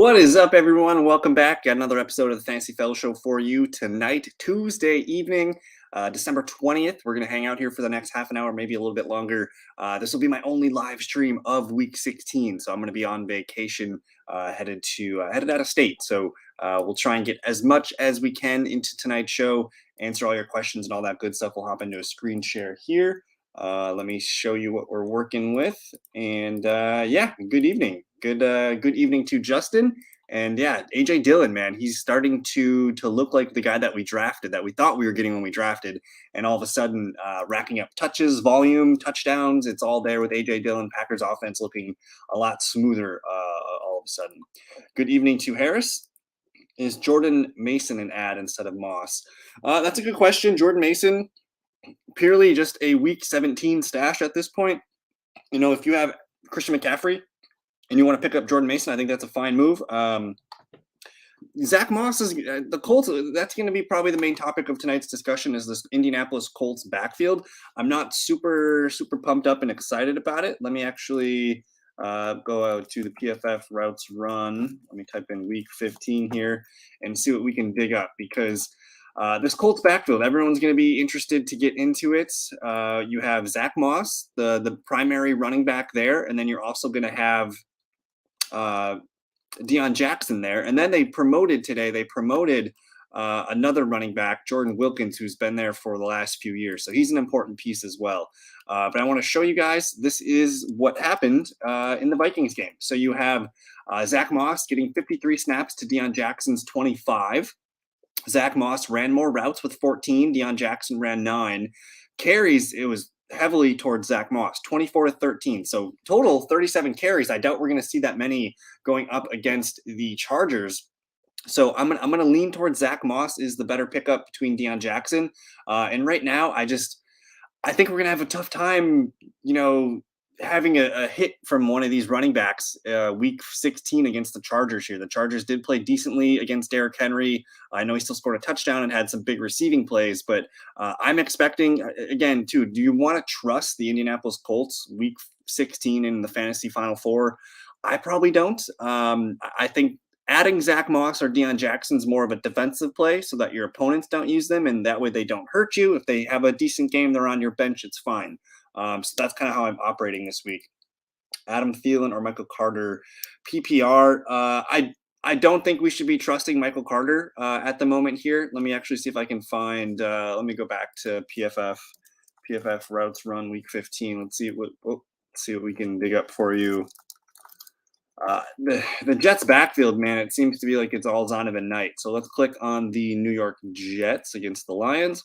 What is up, everyone? Welcome back. Got another episode of the Fantasy Fellow Show for you tonight, Tuesday evening, December 20th. We're going to hang out here for the next half an hour, maybe a little bit longer. This will be my only live stream of Week 16, so I'm going to be on vacation, headed out of state. So we'll try and get as much as we can into tonight's show, answer all your questions and all that good stuff. We'll hop into a screen share here. Let me show you what we're working with. And yeah, good evening. Good evening to Justin. And yeah, AJ Dillon, man, he's starting to look like the guy that we drafted, that we thought we were getting when we drafted. And all of a sudden, racking up touches, volume, touchdowns. It's all there with AJ Dillon. Packers offense looking a lot smoother all of a sudden. Good evening to Harris. Is Jordan Mason an ad instead of Moss? That's a good question. Jordan Mason, purely just a week 17 stash at this point. You know, if you have Christian McCaffrey and you want to pick up Jordan Mason, I think that's a fine move. Zach Moss is the Colts. That's going to be probably the main topic of tonight's discussion is this Indianapolis Colts backfield. I'm not super pumped up and excited about it. Let me actually go out to the PFF routes run. Let me type in week 15 here and see what we can dig up, because this Colts backfield, everyone's going to be interested to get into it. You have Zach Moss, the primary running back there, and then you're also going to have Deion Jackson there. And then they promoted another running back, Jordan Wilkins, who's been there for the last few years. So he's an important piece as well. But I want to show you guys, this is what happened in the Vikings game. So you have Zach Moss getting 53 snaps to Deion Jackson's 25. Zach Moss ran more routes with 14. Deion Jackson ran 9. Carries, it was heavily towards Zach Moss, 24 to 13. So total 37 carries. I doubt we're going to see that many going up against the Chargers. So I'm gonna lean towards Zach Moss is the better pickup between Deion Jackson. And right now, I think we're gonna have a tough time, having a hit from one of these running backs week 16 against the Chargers here. The Chargers did play decently against Derrick Henry. I know he still scored a touchdown and had some big receiving plays, but I'm expecting, again, too, do you want to trust the Indianapolis Colts week 16 in the fantasy Final Four? I probably don't. I think adding Zach Moss or Deion Jackson's more of a defensive play so that your opponents don't use them, and that way they don't hurt you. If they have a decent game, they're on your bench, it's fine. So that's kind of how I'm operating this week. Adam Thielen or Michael Carter, PPR. I don't think we should be trusting Michael Carter at the moment here. Let me actually see if I can find. Let me go back to PFF routes run week 15. Let's see what we can dig up for you. The Jets backfield, man, it seems to be like it's all Zonovan Knight. So let's click on the New York Jets against the Lions.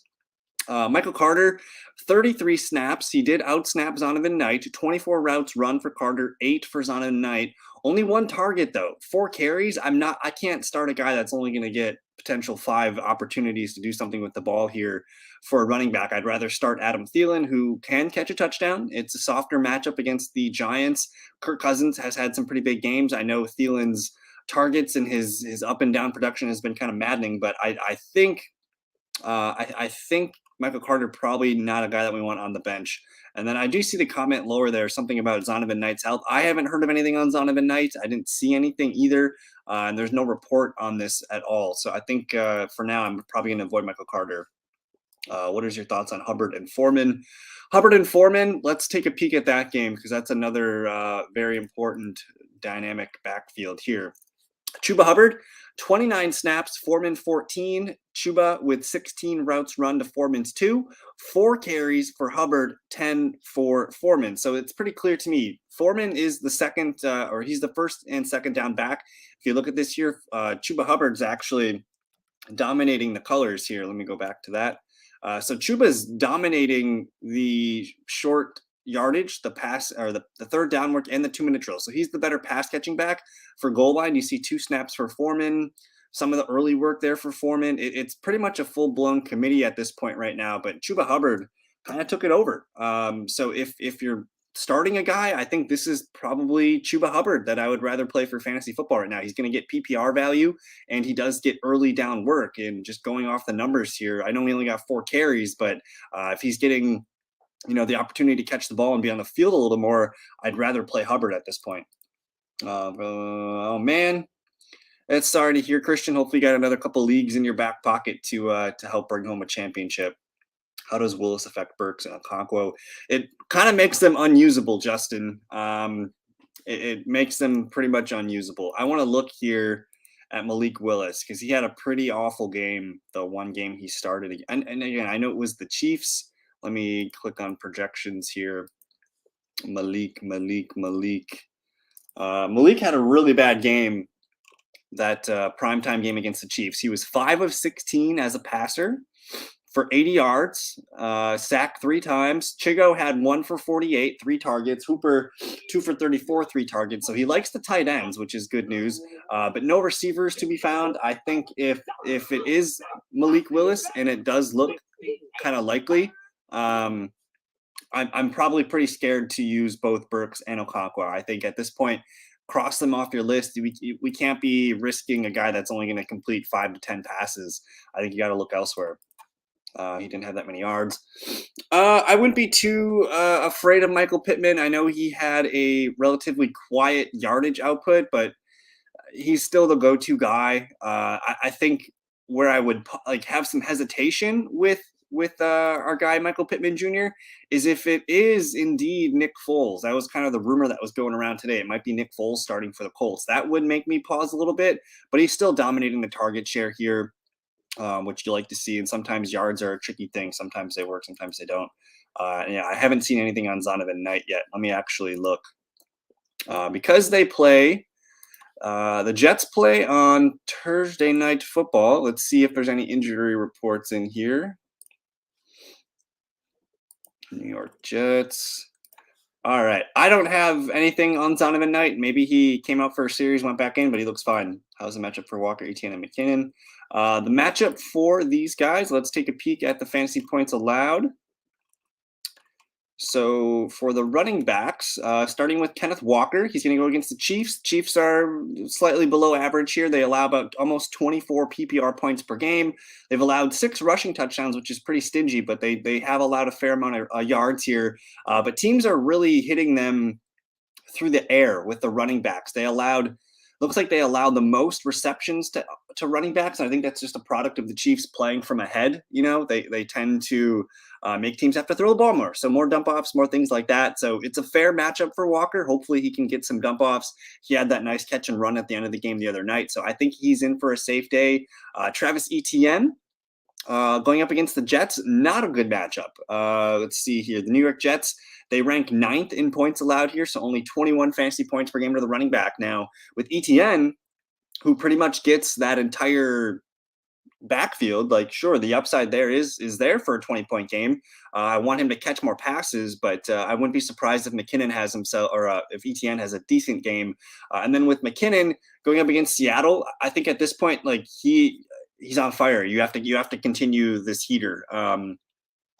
Michael Carter, 33 snaps. He did outsnap Zonovan Knight. 24 routes run for Carter, 8 for Zonovan Knight. Only 1 target though. 4 carries. I can't start a guy that's only going to get potential 5 opportunities to do something with the ball here for a running back. I'd rather start Adam Thielen, who can catch a touchdown. It's a softer matchup against the Giants. Kirk Cousins has had some pretty big games. I know Thielen's targets and his up and down production has been kind of maddening, but I think Michael Carter probably not a guy that we want on the bench. And then I do see the comment lower there, something about Zonovan Knight's health. I haven't heard of anything on Zonovan Knight. I didn't see anything either, and there's no report on this at all. So I think for now I'm probably going to avoid Michael Carter. What is your thoughts on Hubbard and Foreman? Hubbard and Foreman, let's take a peek at that game because that's another very important dynamic backfield here. Chuba Hubbard, 29 snaps, Foreman 14. Chuba with 16 routes run to Foreman's 2. 4 carries for Hubbard, 10 for Foreman. So it's pretty clear to me. Foreman is the second, or he's the first and second down back. If you look at this here, Chuba Hubbard's actually dominating the colors here. Let me go back to that. So Chuba's dominating the short yardage, the pass or the third down work and the 2-minute drill. So he's the better pass catching back. For goal line, you see 2 snaps for Foreman, some of the early work there for Foreman. It's pretty much a full-blown committee at this point right now, but Chuba Hubbard kind of took it over. So if you're starting a guy, I think this is probably Chuba Hubbard that I would rather play for fantasy football right now. He's going to get PPR value, and he does get early down work. And just going off the numbers here, I know he only got 4 carries, but if he's getting the opportunity to catch the ball and be on the field a little more, I'd rather play Hubbard at this point. Oh man, It's sorry to hear, Christian. Hopefully, you got another couple leagues in your back pocket to help bring home a championship. How does Willis affect Burks and Okonkwo? It kind of makes them unusable, Justin. It makes them pretty much unusable. I want to look here at Malik Willis because he had a pretty awful game, the one game he started. And again, I know it was the Chiefs. Let me click on projections here. Malik. Malik had a really bad game, that primetime game against the Chiefs. He was 5 of 16 as a passer for 80 yards, sacked 3 times. Chigo had 1 for 48, 3 targets. Hooper 2 for 34, 3 targets. So he likes the tight ends, which is good news. But no receivers to be found. I think if it is Malik Willis, and it does look kind of likely, I'm probably pretty scared to use both Burks and Okonkwo. I think at this point, cross them off your list. We can't be risking a guy that's only going to complete 5 to 10 passes. I think you got to look elsewhere. He didn't have that many yards. I wouldn't be too afraid of Michael Pittman. I know he had a relatively quiet yardage output, but he's still the go-to guy. I think where I would have some hesitation with our guy Michael Pittman Jr. is if it is indeed Nick Foles. That was kind of the rumor that was going around today. It might be Nick Foles starting for the Colts. That would make me pause a little bit, but he's still dominating the target share here, which you like to see. And sometimes yards are a tricky thing. Sometimes they work, sometimes they don't. Yeah, I haven't seen anything on Zonovan Knight yet. Let me actually look. Because they play, the Jets play on Thursday Night Football. Let's see if there's any injury reports in here. New York Jets. All right. I don't have anything on Zonovan Knight. Maybe he came out for a series, went back in, but he looks fine. How's the matchup for Walker, Etienne, and McKinnon? The matchup for these guys, let's take a peek at the fantasy points allowed. So for the running backs, starting with Kenneth Walker, he's going to go against the Chiefs. Chiefs are slightly below average here. They allow about almost 24 PPR points per game. They've allowed 6 rushing touchdowns, which is pretty stingy, but they have allowed a fair amount of yards here. But teams are really hitting them through the air with the running backs. Looks like they allowed the most receptions to running backs. And I think that's just a product of the Chiefs playing from ahead. You know, they tend to make teams have to throw the ball more. So more dump offs, more things like that. So it's a fair matchup for Walker. Hopefully he can get some dump offs. He had that nice catch and run at the end of the game the other night. So I think he's in for a safe day. Travis Etienne, going up against the Jets, not a good matchup. Let's see here. The New York Jets, they rank 9th in points allowed here, so only 21 fantasy points per game to the running back. Now, with Etienne, who pretty much gets that entire backfield, like, sure, the upside there is there for a 20-point game. I want him to catch more passes, but I wouldn't be surprised if McKinnon has himself, or if Etienne has a decent game. And then with McKinnon going up against Seattle, I think at this point, like, he's on fire. You have to continue this heater.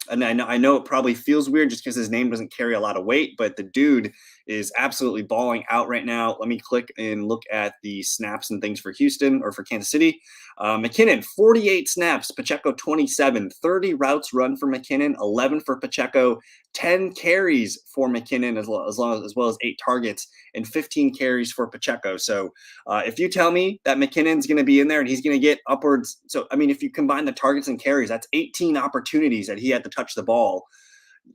And I know it probably feels weird just because his name doesn't carry a lot of weight, but the dude is absolutely balling out right now. Let me click and look at the snaps and things for Houston, or for Kansas City. McKinnon, 48 snaps, Pacheco 27, 30 routes run for McKinnon, 11 for Pacheco, 10 carries for McKinnon, as well as 8 targets, and 15 carries for Pacheco. So if you tell me that McKinnon's going to be in there and he's going to get upwards, so I mean, if you combine the targets and carries, that's 18 opportunities that he had to touch the ball.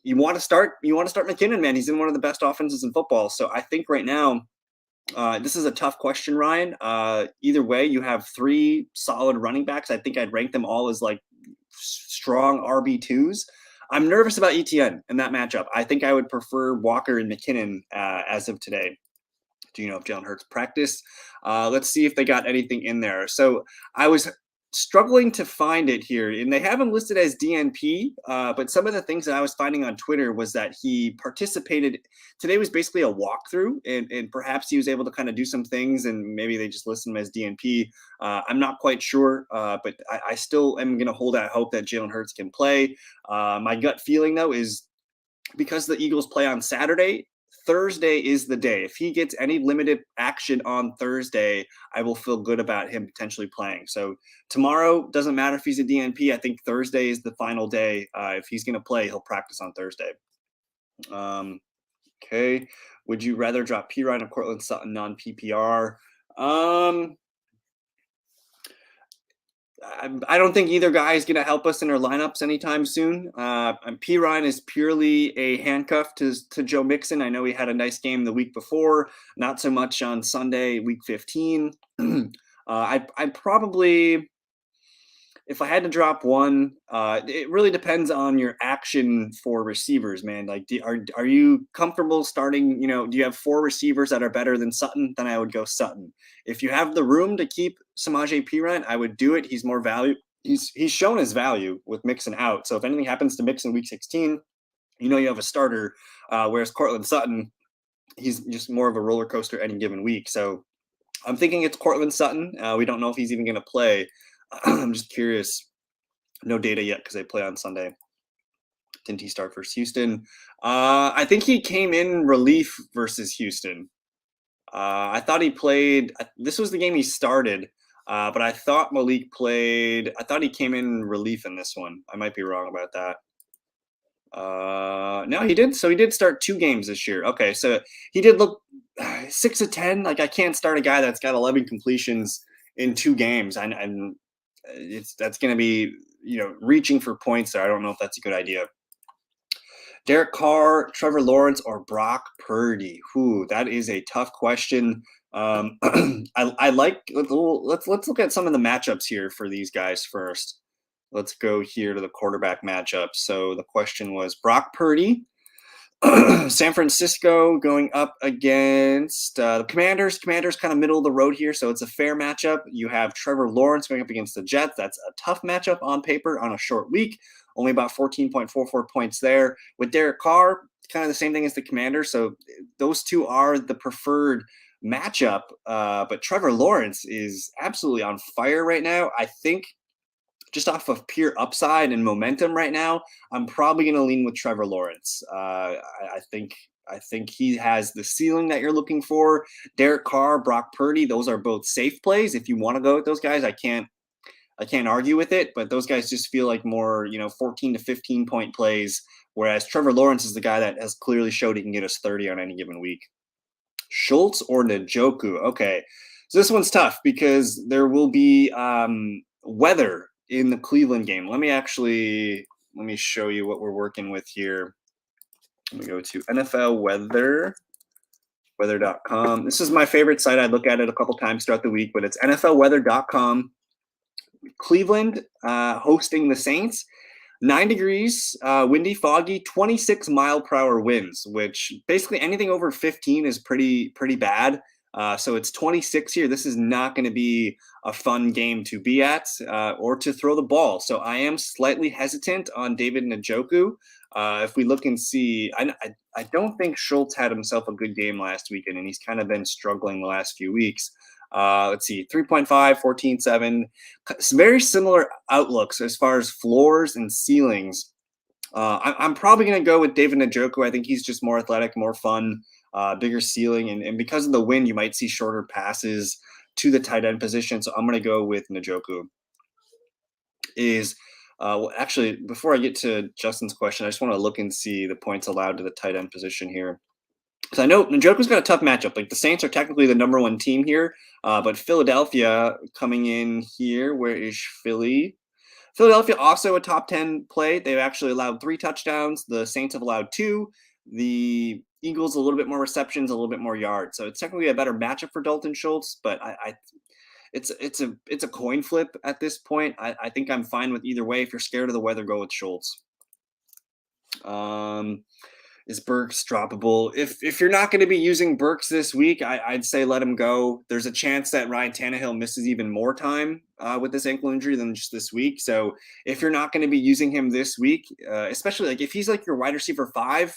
You want to start McKinnon, man. He's in one of the best offenses in football. So I think right now, this is a tough question, Ryan. Either way, you have 3 solid running backs. I think I'd rank them all as like strong RB2s. I'm nervous about Etienne in that matchup. I think I would prefer Walker and McKinnon as of today. Do you know if Jalen Hurts practiced? Let's see if they got anything in there. So I was struggling to find it here, and they have him listed as DNP, but some of the things that I was finding on Twitter was that he participated. Today was basically a walkthrough, and perhaps he was able to kind of do some things, and maybe they just listed him as DNP. I'm not quite sure, but I still am going to hold out hope that Jalen Hurts can play. My gut feeling, though, is because the Eagles play on Saturday, Thursday is the day. If he gets any limited action on Thursday, I will feel good about him potentially playing. So tomorrow doesn't matter if he's a DNP. I think Thursday is the final day. If he's going to play, he'll practice on Thursday. Okay. Would you rather drop P. Ryan or Cortland Sutton non-PPR? I don't think either guy is going to help us in our lineups anytime soon. P. Ryan is purely a handcuff to Joe Mixon. I know he had a nice game the week before, not so much on Sunday, week 15. I'd probably, if I had to drop one, it really depends on your action for receivers, man. Like, are you comfortable starting? Do you have 4 receivers that are better than Sutton? Then I would go Sutton. If you have the room to keep Samaje Perine, I would do it. He's more value. He's shown his value with Mixon out. So if anything happens to Mixon week 16, you have a starter. Whereas Cortland Sutton, he's just more of a roller coaster any given week. So I'm thinking it's Cortland Sutton. We don't know if he's even going to play. I'm just curious. No data yet because they play on Sunday. Didn't he start versus Houston? I think he came in relief versus Houston. I thought he played. This was the game he started, but I thought Malik played. I thought he came in relief in this one. I might be wrong about that. No, he did. So he did start 2 games this year. Okay, so he did look 6 of 10. Like, I can't start a guy that's got 11 completions in 2 games. And that's going to be reaching for points there. I don't know if that's a good idea. Derek Carr, Trevor Lawrence, or Brock Purdy? That is a tough question. I like. Let's look at some of the matchups here for these guys first. Let's go here to the quarterback matchup. So the question was Brock Purdy, San Francisco going up against the Commanders. Commanders kind of middle of the road here, so it's a fair matchup. You have Trevor Lawrence going up against the Jets. That's a tough matchup on paper on a short week. Only about 14.44 points there. With Derek Carr, kind of the same thing as the Commanders. So those two are the preferred matchup. But Trevor Lawrence is absolutely on fire right now. I think just off of pure upside and momentum right now, I'm probably going to lean with Trevor Lawrence. I think he has the ceiling that you're looking for. Derek Carr, Brock Purdy, those are both safe plays. If you want to go with those guys, I can't argue with it, but those guys just feel like more, 14 to 15 point plays, whereas Trevor Lawrence is the guy that has clearly showed he can get us 30 on any given week. Schultz or Njoku? Okay, so this one's tough because there will be weather in the Cleveland game. Let me show you what we're working with here. Let me go to NFL weather.com. This is my favorite site. I look at it a couple times throughout the week, but it's NFLweather.com. Cleveland hosting the Saints. 9 degrees, windy, foggy, 26 mile per hour winds, which basically anything over 15 is pretty bad. So it's 26 here. This is not going to be a fun game to be at or to throw the ball. So I am slightly hesitant on David Njoku. If we look and see, I don't think Schultz had himself a good game last weekend, and he's kind of been struggling the last few weeks. Let's see, 3.5, 14.7. Very similar outlooks as far as floors and ceilings. I'm probably going to go with David Njoku. I think he's just more athletic, more fun, bigger ceiling. And because of the wind, you might see shorter passes to the tight end position. So I'm going to go with Njoku. Well, actually, before I get to Justin's question, I just want to look and see the points allowed to the tight end position here. Because I know Njoku's got a tough matchup. Like, the Saints are technically the number 1 team here, but Philadelphia coming in here. Where is Philly? Philadelphia also a top 10 play. They've actually allowed 3 touchdowns. The Saints have allowed 2. The Eagles a little bit more receptions, a little bit more yards. So it's technically a better matchup for Dalton Schultz, but it's a coin flip at this point. I think I'm fine with either way. If you're scared of the weather, go with Schultz. Is Burks droppable? If you're not going to be using Burks this week, I'd say let him go. There's a chance that Ryan Tannehill misses even more time with this ankle injury than just this week. So if you're not going to be using him this week, especially like if he's like your wide receiver 5,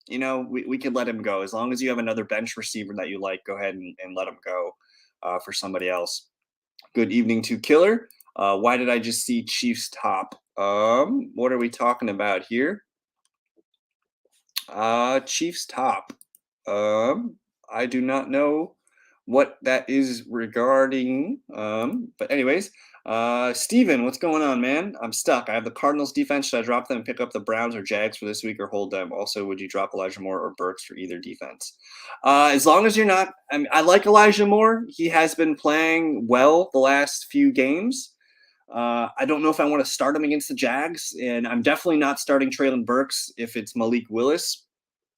we could let him go. As long as you have another bench receiver that you like, go ahead and let him go for somebody else. Good evening to Killer. Why did I just see Chiefs top? What are we talking about here? Chiefs top. I do not know what that is regarding. But anyways, Steven, what's going on, man? I'm stuck. I have the Cardinals defense. Should I drop them and pick up the Browns or Jags for this week, or hold them? Also, would you drop Elijah Moore or Burks for either defense? As long as you're not, I like Elijah Moore. He has been playing well the last few games. I don't know if I want to start him against the Jags, and I'm definitely not starting Traylon Burks if it's Malik Willis.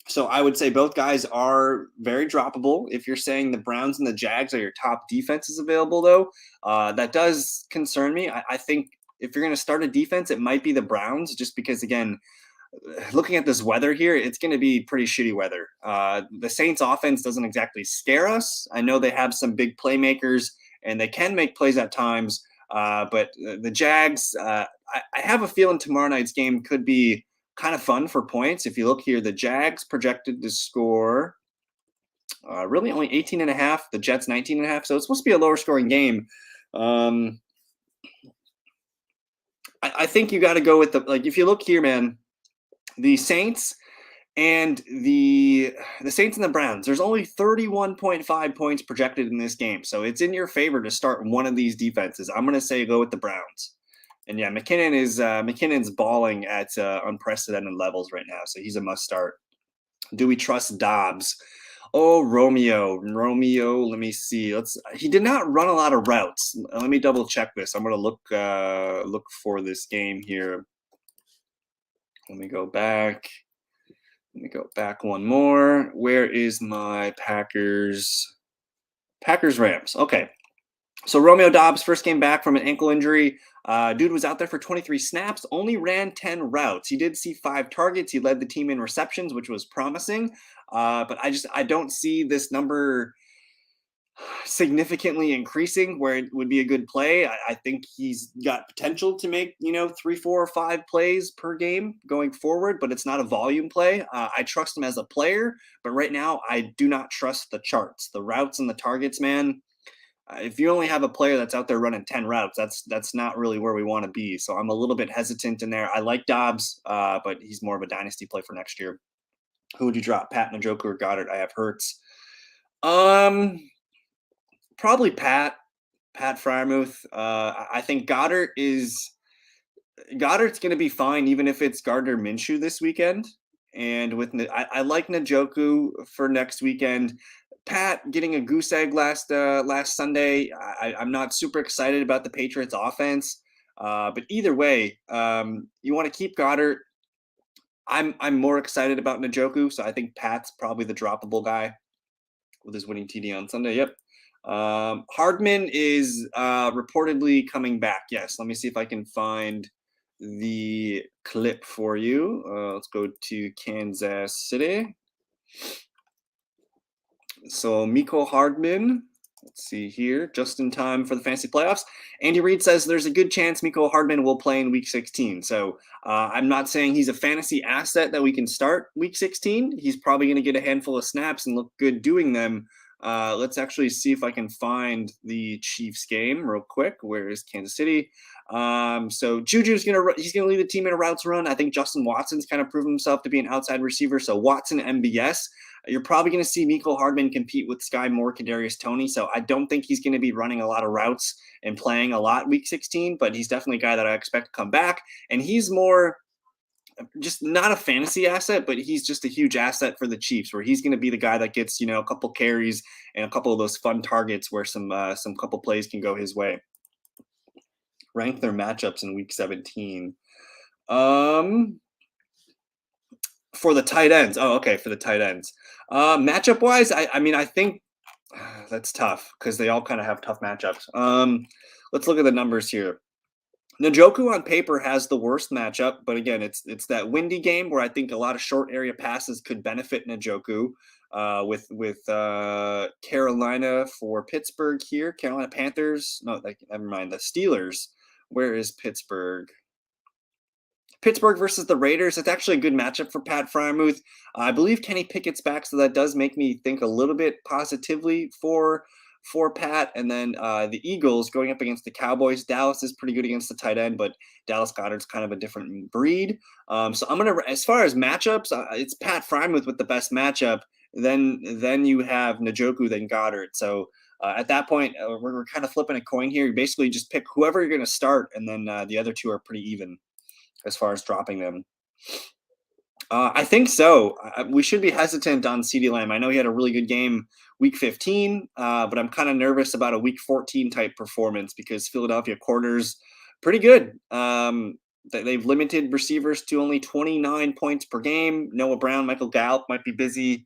So I would say both guys are very droppable. If you're saying the Browns and the Jags are your top defenses available, though, that does concern me. I think if you're going to start a defense, it might be the Browns, just because, again, looking at this weather here, it's going to be pretty shitty weather. The Saints offense doesn't exactly scare us. I know they have some big playmakers and they can make plays at times. But the Jags, I have a feeling tomorrow night's game could be kind of fun for points. If you look here, the Jags projected to score really only 18 and a half, the Jets 19 and a half. So it's supposed to be a lower scoring game. I think you got to go with if you look here, man, the Saints and the Saints and the Browns, there's only 31.5 points projected in this game. So it's in your favor to start one of these defenses. I'm going to say go with the Browns. And yeah, McKinnon's balling at unprecedented levels right now. So he's a must start. Do we trust Dobbs? Oh, Romeo, let me see. He did not run a lot of routes. Let me double check this. I'm going to look for this game here. Let me go back. One more. Where is my Packers Rams? Okay. So Romeo Dobbs, first game back from an ankle injury. Dude was out there for 23 snaps, only ran 10 routes. He did see 5 targets. He led the team in receptions, which was promising. But I don't see this number significantly increasing where it would be a good play. I think he's got potential to make 3, 4, or 5 plays per game going forward, but it's not a volume play. I trust him as a player, but right now I do not trust the charts, the routes, and the targets, man. If you only have a player that's out there running 10 routes, that's not really where we want to be. So I'm a little bit hesitant in there. I like Dobbs, but he's more of a dynasty play for next year. Who would you drop, Pat Njoku or Goddard? I have Hurts. Probably Pat Freiermuth. I think Goddard's going to be fine, even if it's Gardner Minshew this weekend. And I like Njoku for next weekend. Pat getting a goose egg last Sunday. I'm not super excited about the Patriots offense, but either way, you want to keep Goddard. I'm more excited about Njoku, so I think Pat's probably the droppable guy with his winning TD on Sunday. Yep. Hardman is reportedly coming back. Yes, let me see if I can find the clip for you. Let's go to Kansas City. So Mecole Hardman, let's see here, just in time for the fantasy playoffs. Andy Reid says there's a good chance Mecole Hardman will play in Week 16. So I'm not saying he's a fantasy asset that we can start Week 16. He's probably going to get a handful of snaps and look good doing them. Let's actually see if I can find the Chiefs game real quick. Where is Kansas City? So Juju's he's gonna lead the team in a routes run. I think Justin Watson's kind of proven himself to be an outside receiver. So Watson, MBS. You're probably going to see Mecole Hardman compete with Sky Moore, Kadarius Toney. So I don't think he's going to be running a lot of routes and playing a lot Week 16, but he's definitely a guy that I expect to come back. And he's more just not a fantasy asset, but he's just a huge asset for the Chiefs, where he's going to be the guy that gets, a couple carries and a couple of those fun targets where some couple plays can go his way. Rank their matchups in Week 17. For the tight ends. Oh, okay. For the tight ends. Matchup wise, I think that's tough because they all kind of have tough matchups. Let's look at the numbers here. Njoku on paper has the worst matchup, but again, it's that windy game where I think a lot of short area passes could benefit Njoku. With Carolina for Pittsburgh here, Carolina Panthers. No, never mind. The Steelers. Where is Pittsburgh? Pittsburgh versus the Raiders. It's actually a good matchup for Pat Freiermuth. I believe Kenny Pickett's back, so that does make me think a little bit positively for Pat. And then the Eagles going up against the Cowboys. Dallas is pretty good against the tight end, but Dallas Goedert's kind of a different breed. So I'm gonna, as far as matchups, it's Pat Freiermuth with the best matchup. Then you have Njoku, then Goddard. So at that point, we're kind of flipping a coin here. You basically just pick whoever you're going to start, and then the other two are pretty even as far as dropping them. I think so. We should be hesitant on CeeDee Lamb. I know he had a really good game Week 15, but I'm kind of nervous about a Week 14 type performance because Philadelphia corners pretty good. They've limited receivers to only 29 points per game. Noah Brown, Michael Gallup might be busy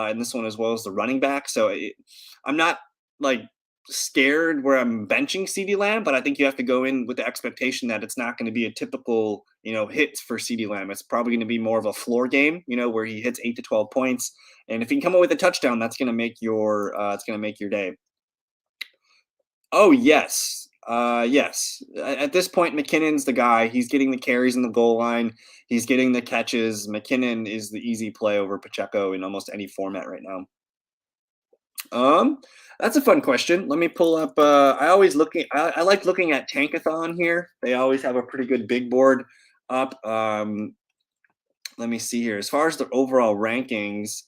in this one, as well as the running back. So I'm not like scared where I'm benching CeeDee Lamb, but I think you have to go in with the expectation that it's not going to be a typical, hits for CeeDee Lamb. It's probably going to be more of a floor game, where he hits 8 to 12 points. And if he can come up with a touchdown, that's going to make your day. Oh, yes. Yes. At this point, McKinnon's the guy. He's getting the carries in the goal line. He's getting the catches. McKinnon is the easy play over Pacheco in almost any format right now. That's a fun question. Let me pull up. I like looking at Tankathon here. They always have a pretty good big board up. Let me see here. As far as the overall rankings,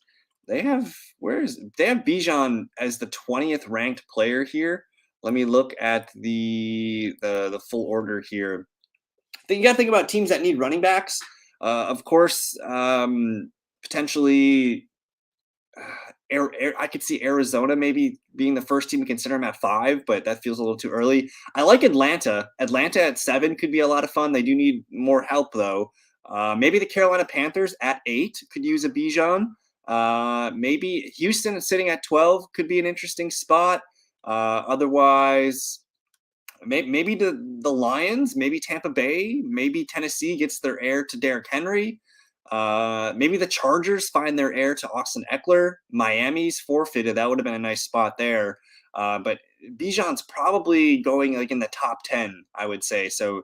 they have Bijan as the 20th ranked player here. Let me look at the full order here. You got to think about teams that need running backs. Of course, potentially, I could see Arizona maybe being the first team to consider them at 5, but that feels a little too early. I like Atlanta. Atlanta at 7 could be a lot of fun. They do need more help, though. Maybe the Carolina Panthers at 8 could use a Bijan. Maybe Houston sitting at 12 could be an interesting spot. Otherwise, maybe the Lions, maybe Tampa Bay, maybe Tennessee gets their heir to Derrick Henry. Maybe the Chargers find their heir to Austin Eckler. Miami's forfeited. That would have been a nice spot there. But Bijan's probably going like in the top 10, I would say. So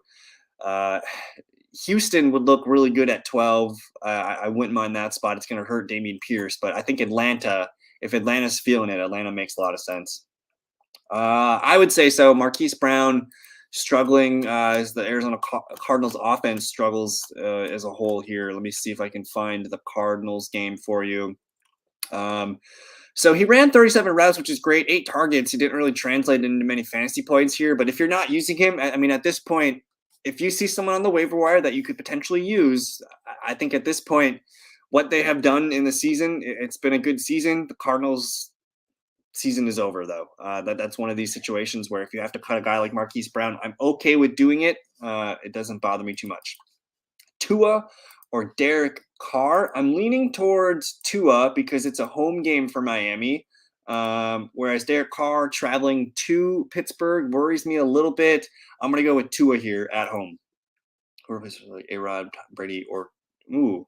Houston would look really good at 12. I wouldn't mind that spot. It's going to hurt Dameon Pierce. But I think Atlanta, if Atlanta's feeling it, Atlanta makes a lot of sense. I would say so. Marquise Brown struggling as the Arizona Cardinals offense struggles as a whole here. Let me see if I can find the Cardinals game for you. So he ran 37 routes, which is great. 8 targets. He didn't really translate into many fantasy points here. But if you're not using him, I mean, at this point, if you see someone on the waiver wire that you could potentially use, I think at this point, what they have done in the season, it's been a good season. The Cardinals season is over, though. That's one of these situations where if you have to cut a guy like Marquise Brown, I'm okay with doing it. It doesn't bother me too much. Tua or Derek Carr? I'm leaning towards Tua because it's a home game for Miami. Whereas Derek Carr traveling to Pittsburgh worries me a little bit. I'm going to go with Tua here at home. Or like A-Rod, Brady, or ooh.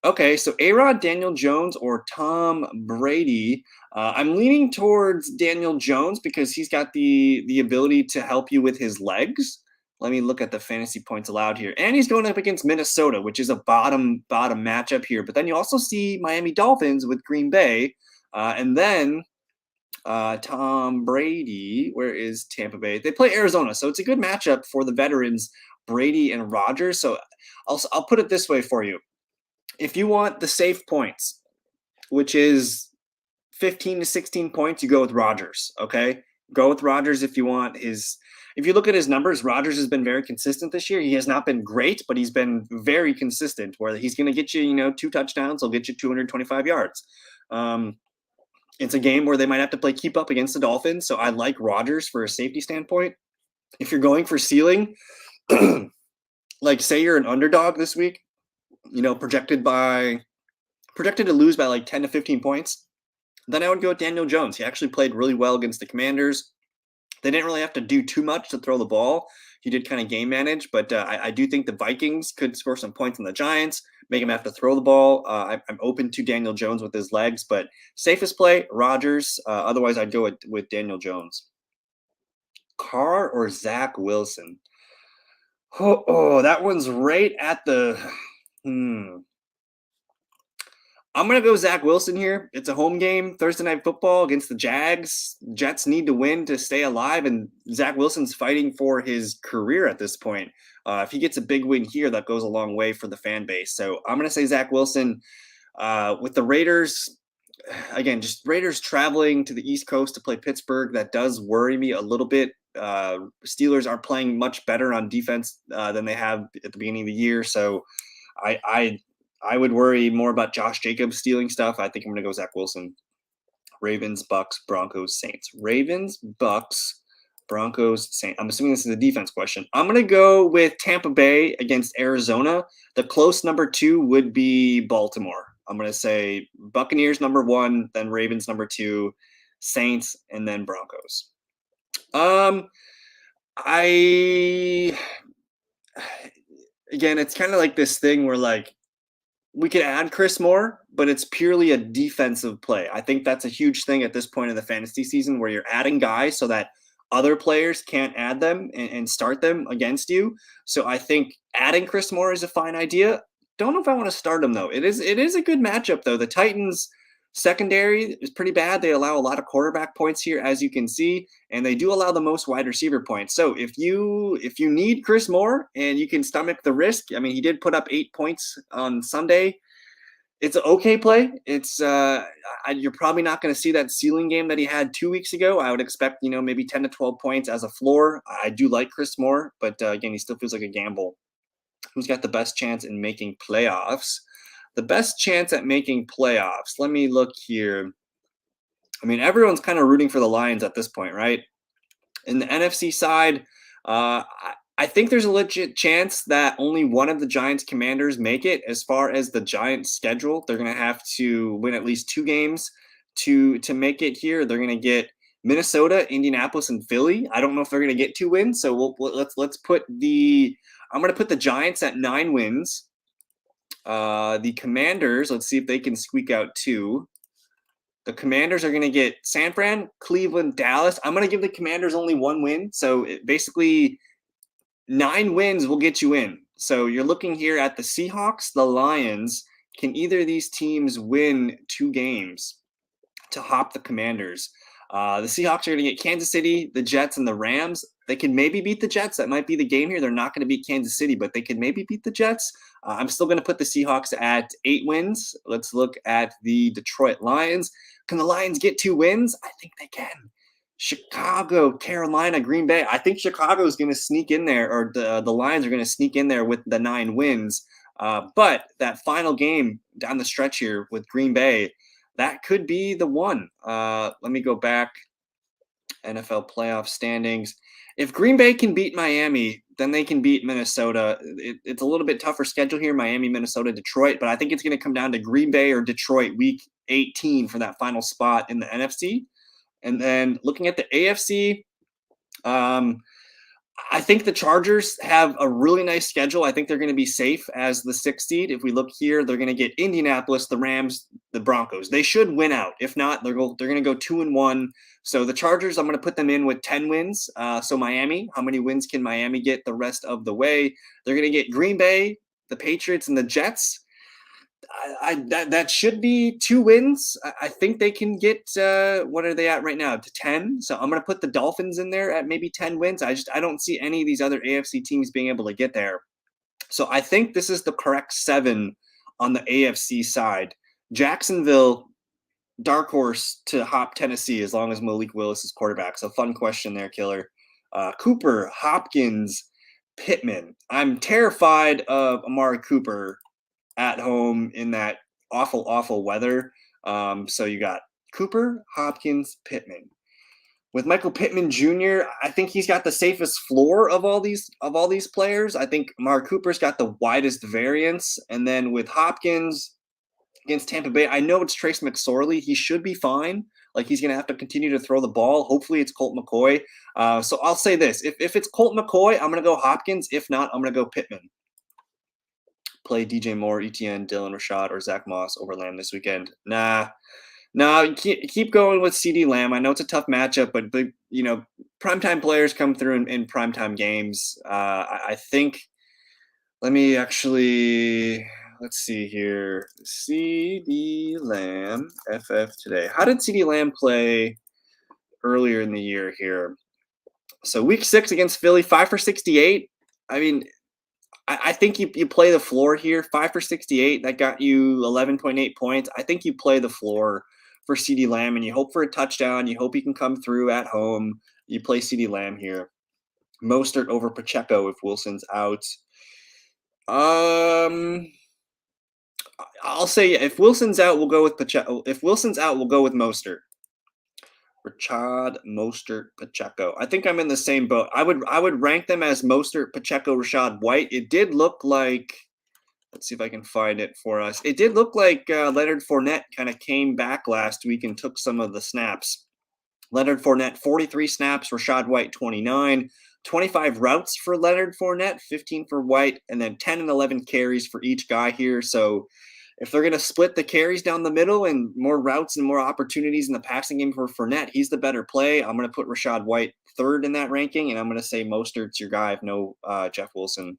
Okay, so A-Rod, Daniel Jones, or Tom Brady. I'm leaning towards Daniel Jones because he's got the ability to help you with his legs. Let me look at the fantasy points allowed here. And he's going up against Minnesota, which is a bottom matchup here. But then you also see Miami Dolphins with Green Bay. And then Tom Brady, where is Tampa Bay? They play Arizona, so it's a good matchup for the veterans, Brady and Rodgers. So I'll put it this way for you. If you want the safe points, which is 15 to 16 points, you go with Rodgers, okay? Go with Rodgers if you want his – if you look at his numbers, Rodgers has been very consistent this year. He has not been great, but he's been very consistent where he's going to get you, 2 touchdowns. He'll get you 225 yards. It's a game where they might have to play keep up against the Dolphins, so I like Rodgers for a safety standpoint. If you're going for ceiling, like say you're an underdog this week, projected to lose by like 10 to 15 points, then I would go with Daniel Jones. He actually played really well against the Commanders. They didn't really have to do too much to throw the ball. He did kind of game manage, but I do think the Vikings could score some points on the Giants, make him have to throw the ball. I'm open to Daniel Jones with his legs, but safest play, Rodgers. Otherwise, I'd go with Daniel Jones. Carr or Zach Wilson? Oh, that one's right at the I'm going to go Zach Wilson here. It's a home game, Thursday Night Football against the Jags. Jets need to win to stay alive, and Zach Wilson's fighting for his career at this point. If he gets a big win here, that goes a long way for the fan base. So I'm going to say Zach Wilson. With the Raiders, again, just Raiders traveling to the East Coast to play Pittsburgh, that does worry me a little bit. Steelers are playing much better on defense than they have at the beginning of the year. So I would worry more about Josh Jacobs stealing stuff. I think I'm going to go Zach Wilson. Ravens, Bucks, Broncos, Saints. Ravens, Bucks, Broncos, Saints. I'm assuming this is a defense question. I'm going to go with Tampa Bay against Arizona. The close number 2 would be Baltimore. I'm going to say Buccaneers number 1, then Ravens number 2, Saints, and then Broncos. I again, it's kind of like this thing where like we could add Chris Moore, but it's purely a defensive play. I think that's a huge thing at this point in the fantasy season where you're adding guys so that other players can't add them and start them against you. So I think adding Chris Moore is a fine idea. Don't know if I want to start him though. It is a good matchup though. The Titans secondary is pretty bad. They allow a lot of quarterback points here, as you can see, and they do allow the most wide receiver points. So if you need Chris Moore and you can stomach the risk, I mean, he did put up 8 points on Sunday. It's an okay play. It's you're probably not going to see that ceiling game that he had 2 weeks ago. I would expect maybe 10 to 12 points as a floor. I do like Chris Moore, but again, he still feels like a gamble. Who's got the best chance in making playoffs? The best chance at making playoffs. Let me look here. I mean, everyone's kind of rooting for the Lions at this point, right? In the NFC side, I think there's a legit chance that only one of the Giants Commanders make it. As far as the Giants schedule, they're going to have to win at least 2 games to make it here. They're going to get Minnesota, Indianapolis, and Philly. I don't know if they're going to get 2 wins. So let's put I'm going to put the Giants at 9 wins. The Commanders, let's see if they can squeak out 2. The Commanders are going to get San Fran, Cleveland, Dallas. I'm going to give the Commanders only 1 win. So basically 9 wins will get you in. So you're looking here at the Seahawks, the Lions. Can either of these teams win 2 games to hop the Commanders? The Seahawks are going to get Kansas City, the Jets, and the Rams. They can maybe beat the Jets. That might be the game here. They're not going to beat Kansas City, but they can maybe beat the Jets. I'm still going to put the Seahawks at 8 wins. Let's look at the Detroit Lions. Can the Lions get 2 wins? I think they can. Chicago, Carolina, Green Bay. I think Chicago is going to sneak in there, or the Lions are going to sneak in there with the 9 wins. But that final game down the stretch here with Green Bay, that could be the one. Let me go back. NFL playoff standings. If Green Bay can beat Miami, then they can beat Minnesota. It's a little bit tougher schedule here, Miami, Minnesota, Detroit, but I think it's going to come down to Green Bay or Detroit week 18 for that final spot in the NFC. And then looking at the AFC, I think the Chargers have a really nice schedule. I think they're going to be safe as the 6th seed. If we look here, they're going to get Indianapolis, the Rams, the Broncos. They should win out. If not, they're going to go 2-1. So the Chargers, I'm going to put them in with 10 wins. So Miami, how many wins can Miami get the rest of the way? They're going to get Green Bay, the Patriots, and the Jets. That should be 2 wins. I think they can get what are they at right now, to 10. So I'm going to put the Dolphins in there at maybe 10 wins. I don't see any of these other AFC teams being able to get there. So I think this is the correct 7 on the AFC side. Jacksonville, dark horse to hop Tennessee as long as Malik Willis is quarterback. So fun question there, Killer. Cooper, Hopkins, Pittman. I'm terrified of Amari Cooper at home in that awful weather. So you got Cooper, Hopkins, Pittman. With Michael Pittman Jr., I think he's got the safest floor of all these players. I think Amari Cooper's got the widest variance. And then with Hopkins against Tampa Bay, I know it's Trace McSorley. He should be fine. Like, he's going to have to continue to throw the ball. Hopefully it's Colt McCoy. So I'll say this. If it's Colt McCoy, I'm going to go Hopkins. If not, I'm going to go Pittman. Play DJ Moore, ETN, Dylan Rashad, or Zach Moss over Lamb this weekend. Nah, keep going with CD Lamb. I know it's a tough matchup, but primetime players come through in primetime games. I think, let's see here. CD Lamb, FF today. How did CD Lamb play earlier in the year here? So week 6 against Philly, 5 for 68. I mean, I think you play the floor here. 5 for 68. That got you 11.8 points. I think you play the floor for CeeDee Lamb, and you hope for a touchdown. You hope he can come through at home. You play CeeDee Lamb here. Mostert over Pacheco if Wilson's out. I'll say if Wilson's out, we'll go with Pacheco. If Wilson's out, we'll go with Mostert. Rashad, Mostert, Pacheco. I think I'm in the same boat. I would rank them as Mostert, Pacheco, Rashad White. It did look like, let's see if I can find it for us. It did look like Leonard Fournette kind of came back last week and took some of the snaps. Leonard Fournette, 43 snaps, Rashad White, 29. 25 routes for Leonard Fournette, 15 for White, and then 10 and 11 carries for each guy here. So if they're going to split the carries down the middle and more routes and more opportunities in the passing game for Fournette, he's the better play. I'm going to put Rashad White third in that ranking, and I'm going to say Mostert's your guy if no Jeff Wilson.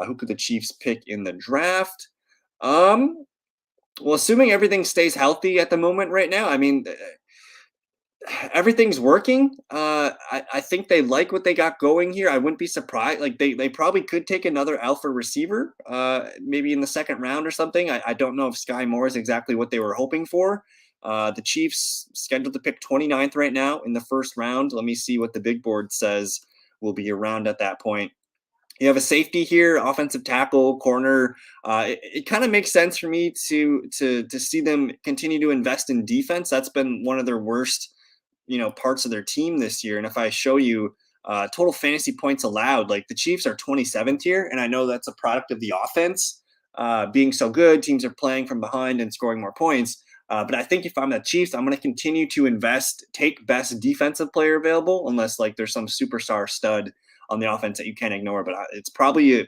Who could the Chiefs pick in the draft? Well, assuming everything stays healthy at the moment right now, I mean, everything's working. I think they like what they got going here. I wouldn't be surprised. Like they probably could take another alpha receiver, maybe in the second round or something. I don't know if Sky Moore is exactly what they were hoping for. The Chiefs scheduled to pick 29th right now in the first round. Let me see what the big board says will be around at that point. You have a safety here, offensive tackle, corner. It kind of makes sense for me to see them continue to invest in defense. That's been one of their worst parts of their team this year. And if I show you total fantasy points allowed, like the Chiefs are 27th here, and I know that's a product of the offense being so good. Teams are playing from behind and scoring more points. But I think if I'm the Chiefs, I'm going to continue to invest, take best defensive player available, unless like there's some superstar stud on the offense that you can't ignore. But it's probably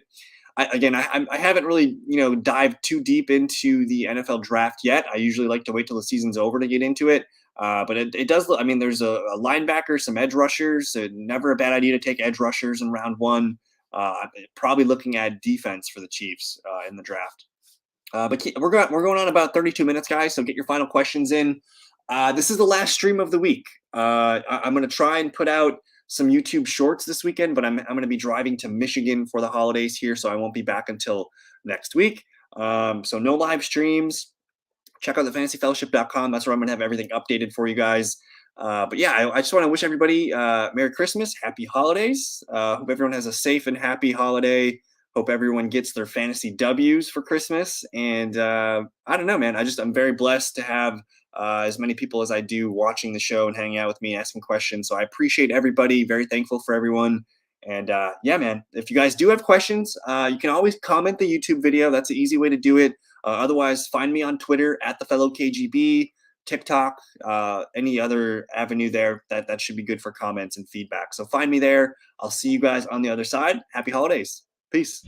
I haven't really dived too deep into the NFL draft yet. I usually like to wait till the season's over to get into it. But it does look, I mean, there's a linebacker, some edge rushers. So never a bad idea to take edge rushers in round one. Probably looking at defense for the Chiefs in the draft. But we're going on about 32 minutes, guys. So get your final questions in. This is the last stream of the week. I'm going to try and put out some YouTube shorts this weekend, but I'm going to be driving to Michigan for the holidays here, so I won't be back until next week. So no live streams. Check out thefantasyfellowship.com. That's where I'm going to have everything updated for you guys. But yeah, I just want to wish everybody Merry Christmas, Happy Holidays. Hope everyone has a safe and happy holiday. Hope everyone gets their fantasy W's for Christmas. And I don't know, man. I'm very blessed to have as many people as I do watching the show and hanging out with me, asking questions. So I appreciate everybody. Very thankful for everyone. And yeah, man, if you guys do have questions, you can always comment the YouTube video. That's an easy way to do it. Otherwise, find me on Twitter at theFellowKGB, TikTok, any other avenue there that should be good for comments and feedback. So find me there. I'll see you guys on the other side. Happy holidays. Peace.